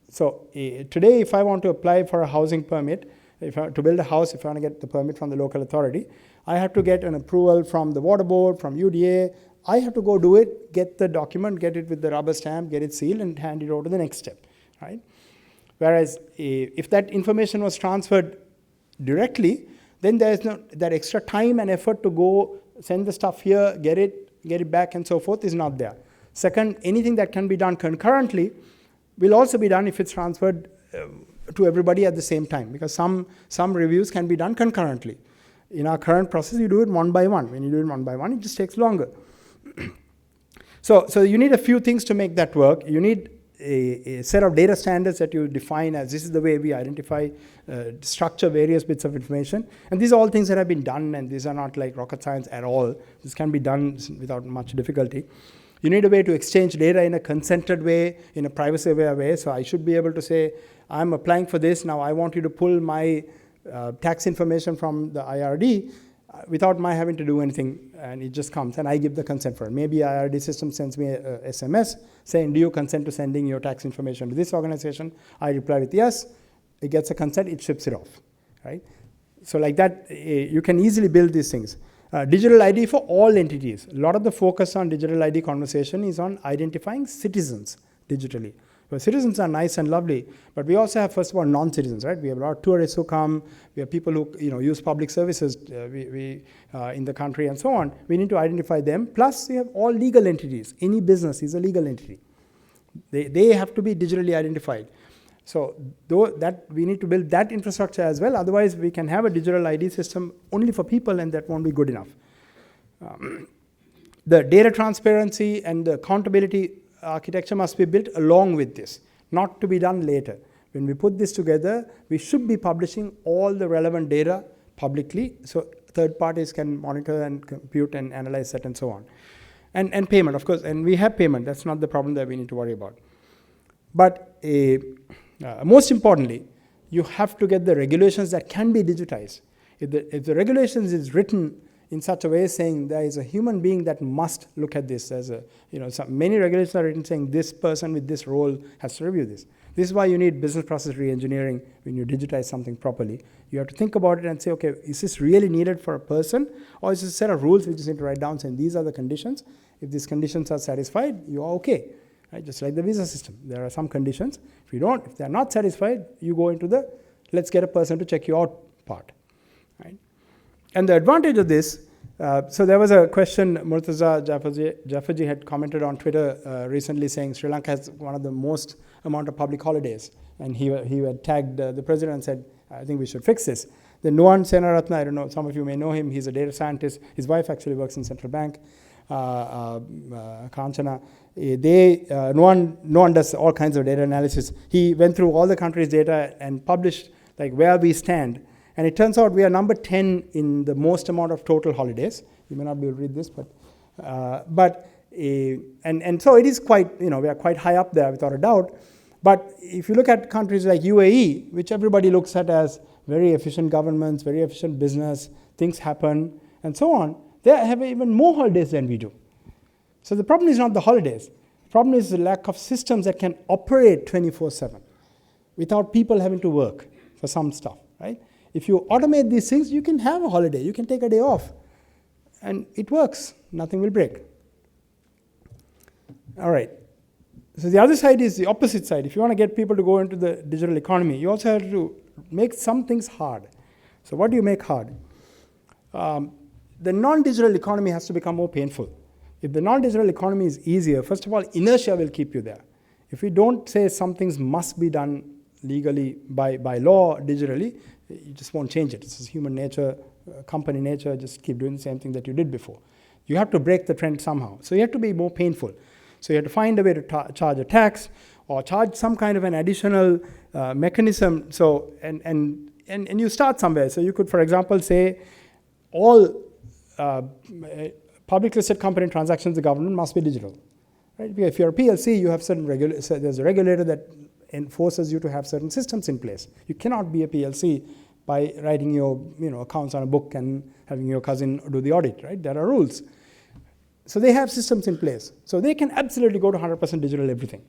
S2: So today, if I want to apply for a housing permit, to build a house, if I want to get the permit from the local authority, I have to get an approval from the water board, from UDA. I have to go do it, get the document, get it with the rubber stamp, get it sealed, and hand it over to the next step, right? Whereas if that information was transferred directly, then there is no that extra time and effort to go send the stuff here, get it back, and so forth is not there. Second, anything that can be done concurrently will also be done if it's transferred to everybody at the same time, because some reviews can be done concurrently. In our current process, you do it one by one. When you do it one by one, it just takes longer. So you need a few things to make that work. You need a set of data standards that you define as this is the way we identify, structure various bits of information. And these are all things that have been done, and these are not like rocket science at all. This can be done without much difficulty. You need a way to exchange data in a consented way, in a privacy-aware way. So I should be able to say, I'm applying for this. Now I want you to pull my tax information from the IRD without my having to do anything. And it just comes, and I give the consent for it. Maybe IRD system sends me a SMS saying, do you consent to sending your tax information to this organization? I reply with yes. It gets a consent. It ships it off, right? So like that, you can easily build these things. Digital ID for all entities. A lot of the focus on digital ID conversation is on identifying citizens digitally. Well, citizens are nice and lovely, but we also have, first of all, non-citizens, right? We have a lot of tourists who come. We have people who use public services in the country and so on. We need to identify them. Plus, we have all legal entities. Any business is a legal entity. They have to be digitally identified. So that we need to build that infrastructure as well. Otherwise, we can have a digital ID system only for people, and that won't be good enough. The data transparency and the accountability architecture must be built along with this, not to be done later. When we put this together, we should be publishing all the relevant data publicly, so third parties can monitor and compute and analyze that and so on. And payment, of course, and we have payment. That's not the problem that we need to worry about. But most importantly, you have to get the regulations that can be digitized. If the regulations is written in such a way saying there is a human being that must look at this, as many regulations are written saying this person with this role has to review this. This is why you need business process re-engineering when you digitize something properly. You have to think about it and say, okay, is this really needed for a person, or is this a set of rules we just need to write down saying these are the conditions. If these conditions are satisfied, you are okay. Right? Just like the visa system. There are some conditions. If they're not satisfied, you go into the let's get a person to check you out part. Right? And the advantage of this, so there was a question, 𝗲𝗫 had commented on Twitter recently saying Sri Lanka has one of the most amount of public holidays. And he had tagged the president and said, I think we should fix this. Then 𝗃𝗏, I don't know, some of you may know him. He's a data scientist. His wife actually works in central bank, Kanchana. 𝗃𝗏 does all kinds of data analysis. He went through all the countries' data and published like where we stand. And it turns out we are number 10 in the most amount of total holidays. You may not be able to read this, and so it is quite, we are quite high up there without a doubt. But if you look at countries like UAE, which everybody looks at as very efficient governments, very efficient business, things happen, and so on, they have even more holidays than we do. So the problem is not the holidays. The problem is the lack of systems that can operate 24/7 without people having to work for some stuff, right? If you automate these things, you can have a holiday. You can take a day off. And it works. Nothing will break. All right. So the other side is the opposite side. If you want to get people to go into the digital economy, you also have to make some things hard. So what do you make hard? The non-digital economy has to become more painful. If the non-digital economy is easier, first of all, inertia will keep you there. If we don't say some things must be done legally by law digitally, you just won't change it. This is human nature, company nature, just keep doing the same thing that you did before. You have to break the trend somehow. So you have to be more painful. So you have to find a way to charge a tax or charge some kind of an additional mechanism. So, and you start somewhere. So you could, for example, say all public listed company transactions the government must be digital. Right? If you're a PLC, you have certain there's a regulator that enforces you to have certain systems in place. You cannot be a PLC by writing your accounts on a book and having your cousin do the audit, right? There are rules. So they have systems in place. So they can absolutely go to 100% digital everything.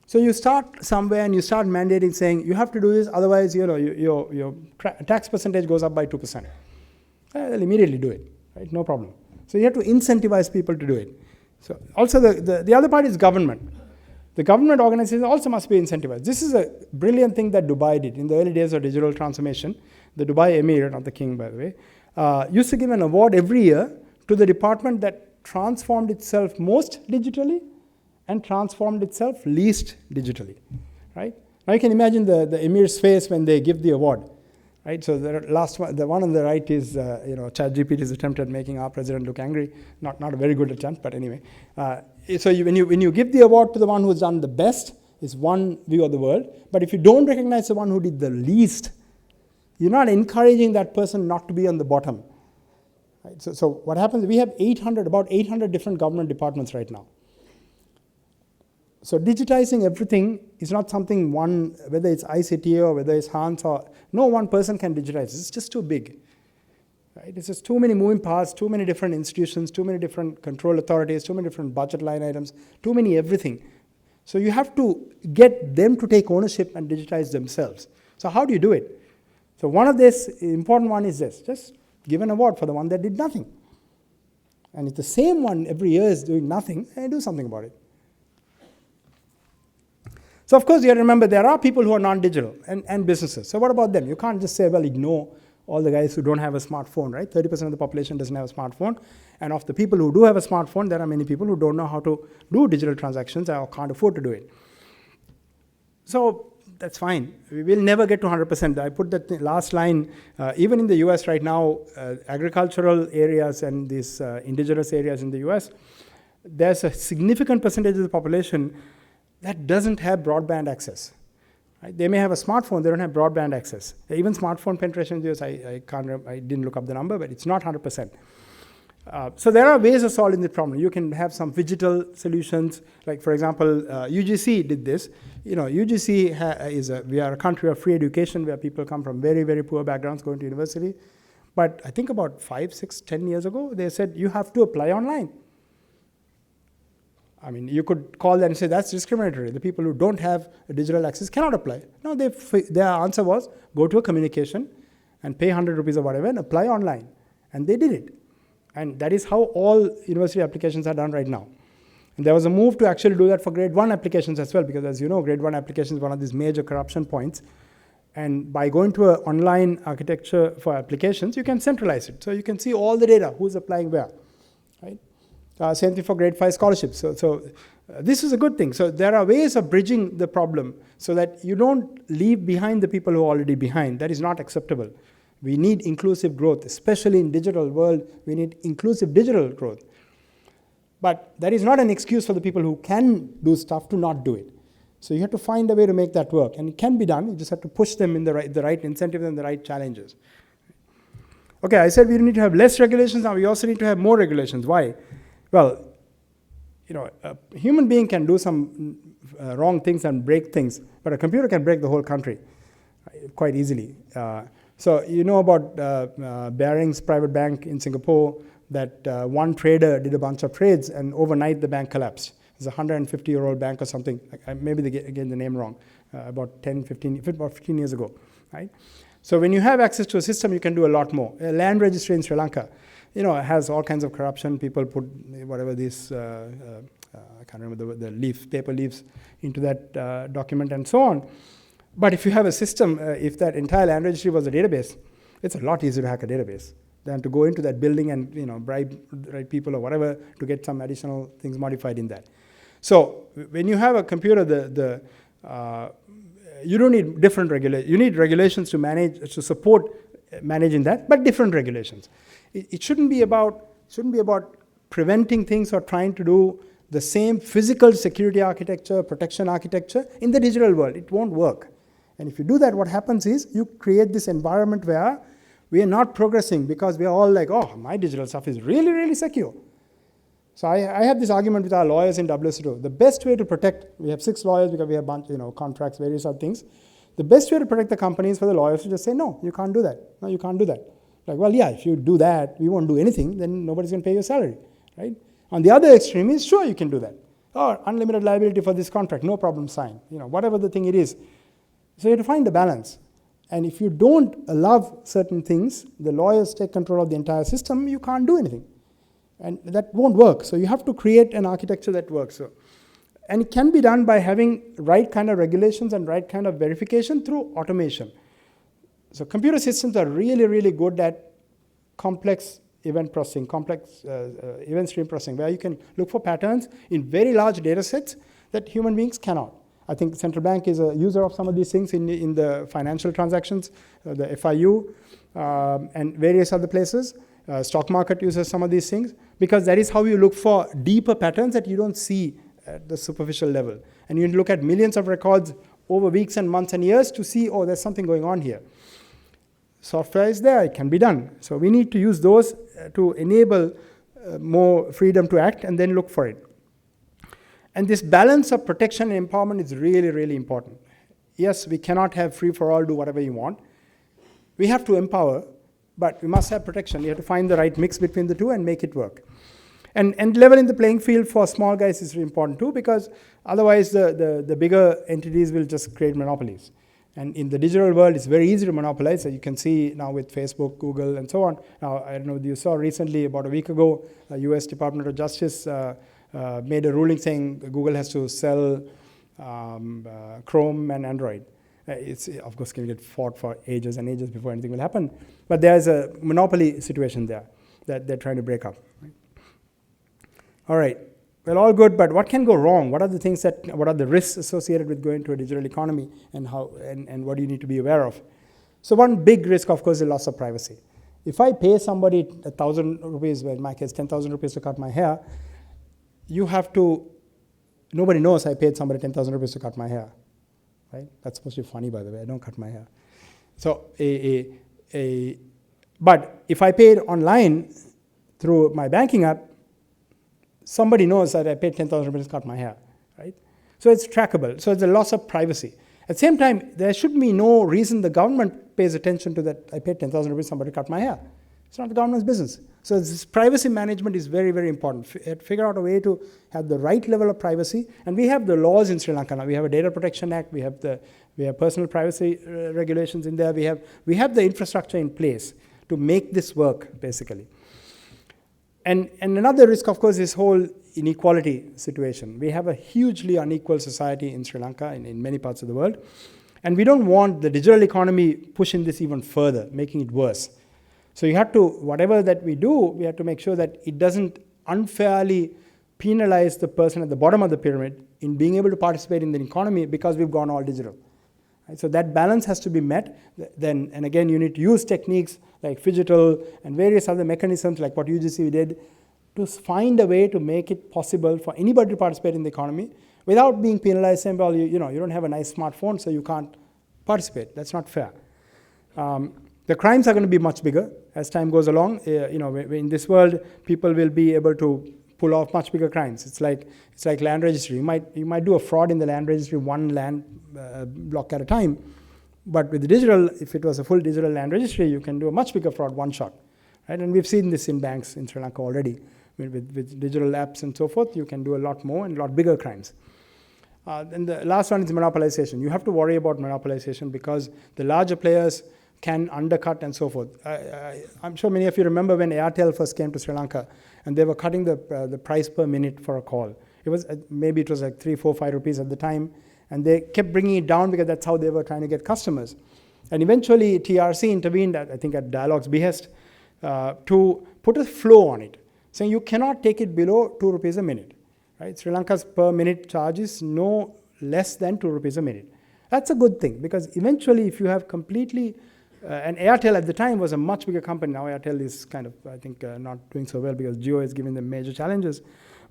S2: So you start somewhere and you start mandating saying, you have to do this, otherwise your tax percentage goes up by 2%. They'll immediately do it, right? No problem. So you have to incentivize people to do it. So also the other part is government. The government organizations also must be incentivized. This is a brilliant thing that Dubai did in the early days of digital transformation. The Dubai Emir, not the king by the way, used to give an award every year to the department that transformed itself most digitally and transformed itself least digitally, right? Now you can imagine the Emir's face when they give the award, right? So the one on the right is, 𝗪𝗏's attempt at making our president look angry. Not a very good attempt, but anyway. So when you give the award to the one who's done the best, is one view of the world. But if you don't recognize the one who did the least, you're not encouraging that person not to be on the bottom. Right? So what happens, we have about 800 different government departments right now. So digitizing everything is not something whether it's ICT or whether it's Hans or, no one person can digitize. It's just too big. Right? It's just too many moving parts, too many different institutions, too many different control authorities, too many different budget line items, too many everything. So you have to get them to take ownership and digitize themselves. So how do you do it? So one of this important one is this, just give an award for the one that did nothing. And if the same one every year is doing nothing, do something about it. So of course you have to remember there are people who are non-digital and businesses. So what about them? You can't just say, well, ignore all the guys who don't have a smartphone, right? 30% of the population doesn't have a smartphone. And of the people who do have a smartphone, there are many people who don't know how to do digital transactions or can't afford to do it. So that's fine. We will never get to 100%. I put that last line, even in the US right now, agricultural areas and these indigenous areas in the US, there's a significant percentage of the population that doesn't have broadband access. Right? They may have a smartphone, they don't have broadband access. Even smartphone penetration in the US, I didn't look up the number, but it's not 100%. So there are ways of solving the problem. You can have some digital solutions, like for example, 𝗀𝗎C did this. 𝗀𝗎C we are a country of free education where people come from very, very poor backgrounds going to university. But I think about 5, 6, 10 years ago, they said you have to apply online. I mean, you could call that and say that's discriminatory. The people who don't have a digital access cannot apply. No, their answer was go to a communication and pay 100 rupees or whatever and apply online. And they did it. And that is how all university applications are done right now. And there was a move to actually do that for grade 1 applications as well, because as you know, grade 1 application is one of these major corruption points. And by going to an online architecture for applications, you can centralize it. So you can see all the data, who's applying where, right? Same thing for grade 5 scholarships. So this is a good thing. So there are ways of bridging the problem so that you don't leave behind the people who are already behind. That is not acceptable. We need inclusive growth, especially in digital world. We need inclusive digital growth. But that is not an excuse for the people who can do stuff to not do it. So you have to find a way to make that work. And it can be done. You just have to push them in the right incentives and the right challenges. Okay, I said we need to have less regulations. Now we also need to have more regulations. Why? Well, a human being can do some wrong things and break things, but a computer can break the whole country quite easily. So you know about Barings Private Bank in Singapore, that one trader did a bunch of trades and overnight the bank collapsed. It's a 150-year-old bank or something. Maybe they get the name wrong. About 15 years ago, right? So when you have access to a system, you can do a lot more. A land registry in Sri Lanka, has all kinds of corruption. People put whatever these, I can't remember the paper leaves into that document and so on. But if you have a system, if that entire land registry was a database, It's a lot easier to hack a database than to go into that building and bribe the right people or whatever to get some additional things modified in that. So when you have a computer, you don't need different regulations. You need regulations to manage, to support managing that, but different regulations. It shouldn't be about preventing things or trying to do the same physical security architecture, protection architecture in the digital world. It won't work. And if you do that, what happens is you create this environment where we are not progressing because we are all like, oh, my digital stuff is really, really secure. So I have this argument with our lawyers in 𝗲𝗏. The best way to protect, we have 6 lawyers because we have bunch, contracts, various other things. The best way to protect the company is for the lawyers to just say, no, you can't do that. No, you can't do that. Like, well, yeah, if you do that, we won't do anything, then nobody's going to pay your salary, right? On the other extreme is, sure, you can do that. Or unlimited liability for this contract, no problem, sign. Whatever the thing it is. So you have to find the balance. And if you don't allow certain things, the lawyers take control of the entire system, you can't do anything. And that won't work. So you have to create an architecture that works. So, and it can be done by having right kind of regulations and right kind of verification through automation. So computer systems are really, really good at complex event processing, complex event stream processing, where you can look for patterns in very large data sets that human beings cannot. I think the central bank is a user of some of these things in the financial transactions, the FIU, and various other places. Stock market uses some of these things because that is how you look for deeper patterns that you don't see at the superficial level. And you look at millions of records over weeks and months and years to see, oh, there's something going on here. Software is there, it can be done. So we need to use those to enable more freedom to act and then look for it. And this balance of protection and empowerment is really, really important. Yes, we cannot have free for all, do whatever you want. We have to empower, but we must have protection. You have to find the right mix between the two and make it work. And leveling the playing field for small guys is really important too, because otherwise the bigger entities will just create monopolies. And in the digital world, it's very easy to monopolize. So you can see now with Facebook, Google, and so on. Now, I don't know if you saw recently, about a week ago, US Department of Justice made a ruling saying Google has to sell Chrome and Android. It's, of course, going to get fought for ages and ages before anything will happen. But there's a monopoly situation there that they're trying to break up. Right? All right. Well, all good, but what can go wrong? What are the things what are the risks associated with going to a digital economy, and how, and what do you need to be aware of? So one big risk, of course, is loss of privacy. If I pay somebody 1,000 rupees, well, in my case, 10,000 rupees to cut my hair, you have to, nobody knows I paid somebody 10,000 rupees to cut my hair, right? That's supposed to be funny, by the way, I don't cut my hair. So, but if I paid online through my banking app, somebody knows that I paid 10,000 rupees to cut my hair, right? So it's trackable. So it's a loss of privacy. At the same time, there should be no reason the government pays attention to that I paid 10,000 rupees somebody to cut my hair. It's not the government's business. So this privacy management is very, very important. Figure out a way to have the right level of privacy. And we have the laws in Sri Lanka now. We have a Data Protection Act. We have personal privacy regulations in there. We have the infrastructure in place to make this work, basically. And another risk, of course, is whole inequality situation. We have a hugely unequal society in Sri Lanka and in many parts of the world. And we don't want the digital economy pushing this even further, making it worse. So you have to, whatever that we do, we have to make sure that it doesn't unfairly penalize the person at the bottom of the pyramid in being able to participate in the economy because we've gone all digital. Right? So that balance has to be met. Then, and again, you need to use techniques like phigital and various other mechanisms like what 𝗀𝗎𝗶 did to find a way to make it possible for anybody to participate in the economy without being penalized, saying, well, you don't have a nice smartphone, so you can't participate. That's not fair. The crimes are going to be much bigger as time goes along. In this world, people will be able to pull off much bigger crimes. It's like land registry. You might do a fraud in the land registry, one land block at a time. But with the digital, if it was a full digital land registry, you can do a much bigger fraud one shot. Right? And we've seen this in banks in Sri Lanka already. With digital apps and so forth, you can do a lot more and a lot bigger crimes. And the last one is monopolization. You have to worry about monopolization because the larger players can undercut and so forth. I'm sure many of you remember when Airtel first came to Sri Lanka and they were cutting the price per minute for a call. It was maybe it was like 3, 4, 5 rupees at the time, and they kept bringing it down because that's how they were trying to get customers. And eventually TRC intervened, I think at Dialogue's behest, to put a flow on it, saying you cannot take it below 2 rupees a minute. Right? Sri Lanka's per minute charge is no less than 2 rupees a minute. That's a good thing, because eventually if you have completely, and Airtel at the time was a much bigger company. Now Airtel is kind of, I think, not doing so well because Jio is giving them major challenges.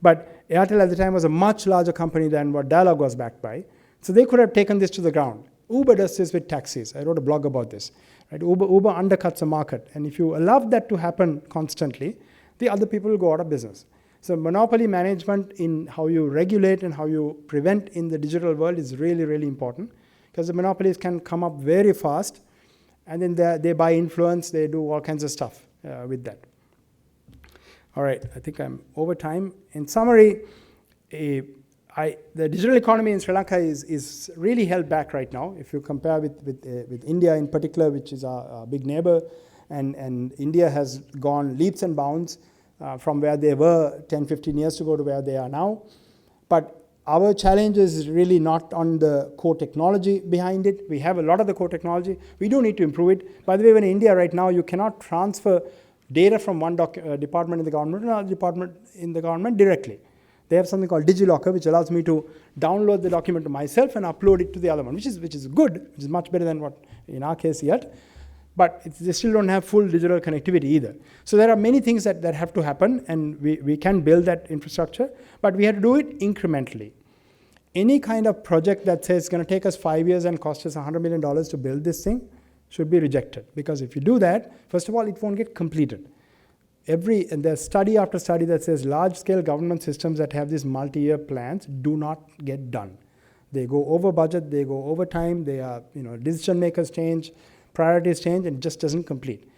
S2: But Airtel at the time was a much larger company than what Dialogue was backed by. So they could have taken this to the ground. Uber does this with taxis. I wrote a blog about this. Right? Uber undercuts the market. And if you allow that to happen constantly, the other people will go out of business. So monopoly management in how you regulate and how you prevent in the digital world is really, really important, because the monopolies can come up very fast, and then they buy influence, they do all kinds of stuff with that. All right, I think I'm over time. In summary, the digital economy in Sri Lanka is really held back right now. If you compare with India in particular, which is our big neighbor, and India has gone leaps and bounds from where they were 10, 15 years ago to where they are now. But our challenge is really not on the core technology behind it. We have a lot of the core technology. We do need to improve it. By the way, in India right now, you cannot transfer data from one department in the government to another department in the government directly. They have something called DigiLocker, which allows me to download the document to myself and upload it to the other one, which is good, which is much better than what in our case yet. But they still don't have full digital connectivity either. So there are many things that have to happen, and we can build that infrastructure, but we have to do it incrementally. Any kind of project that says it's going to take us 5 years and cost us $100 million to build this thing should be rejected. Because if you do that, first of all, it won't get completed. And there's study after study that says large-scale government systems that have these multi-year plans do not get done. They go over budget, they go over time, they are, decision makers change, priorities change, and it just doesn't complete.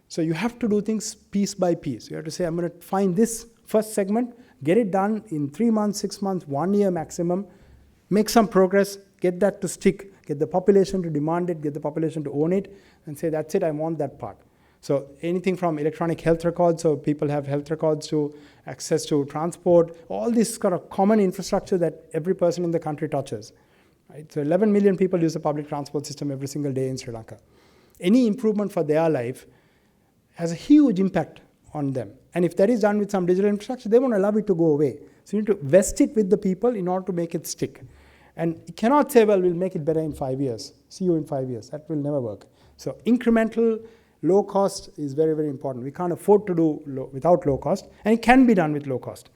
S2: So you have to do things piece by piece. You have to say, I'm going to find this first segment, get it done in 3 months, 6 months, 1 year maximum, make some progress, get that to stick, get the population to demand it, get the population to own it, and say, that's it, I want that part. So anything from electronic health records, so people have health records, to access to transport, all this kind of common infrastructure that every person in the country touches. Right? So 11 million people use the public transport system every single day in Sri Lanka. Any improvement for their life has a huge impact on them. And if that is done with some digital infrastructure, they won't allow it to go away. So you need to vest it with the people in order to make it stick. And you cannot say, well, we'll make it better in 5 years. See you in 5 years. That will never work. So incremental, low cost is very, very important. We can't afford to do without low cost, and it can be done with low cost.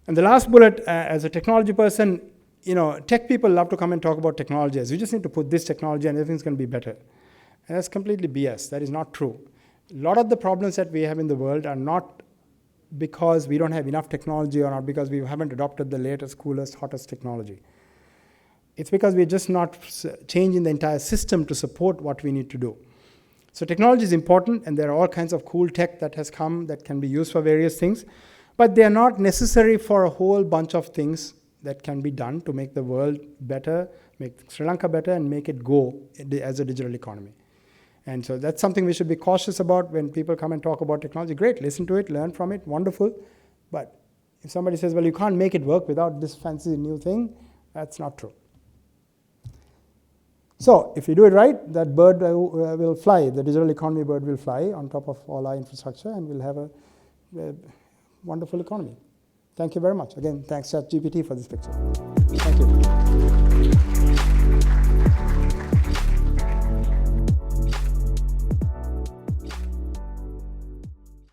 S2: And the last bullet, as a technology person, tech people love to come and talk about technologies. You just need to put this technology and everything's going to be better. And that's completely BS. That is not true. A lot of the problems that we have in the world are not because we don't have enough technology, or not because we haven't adopted the latest, coolest, hottest technology. It's because we're just not changing the entire system to support what we need to do. So technology is important, and there are all kinds of cool tech that has come that can be used for various things, but they are not necessary for a whole bunch of things that can be done to make the world better, make Sri Lanka better, and make it go as a digital economy. And so that's something we should be cautious about when people come and talk about technology. Great, listen to it, learn from it, wonderful. But if somebody says, well, you can't make it work without this fancy new thing, that's not true. So if you do it right, that bird will fly, the digital economy bird will fly on top of all our infrastructure, and we'll have a wonderful economy. Thank you very much. Again, thanks ChatGPT for this picture. Thank you.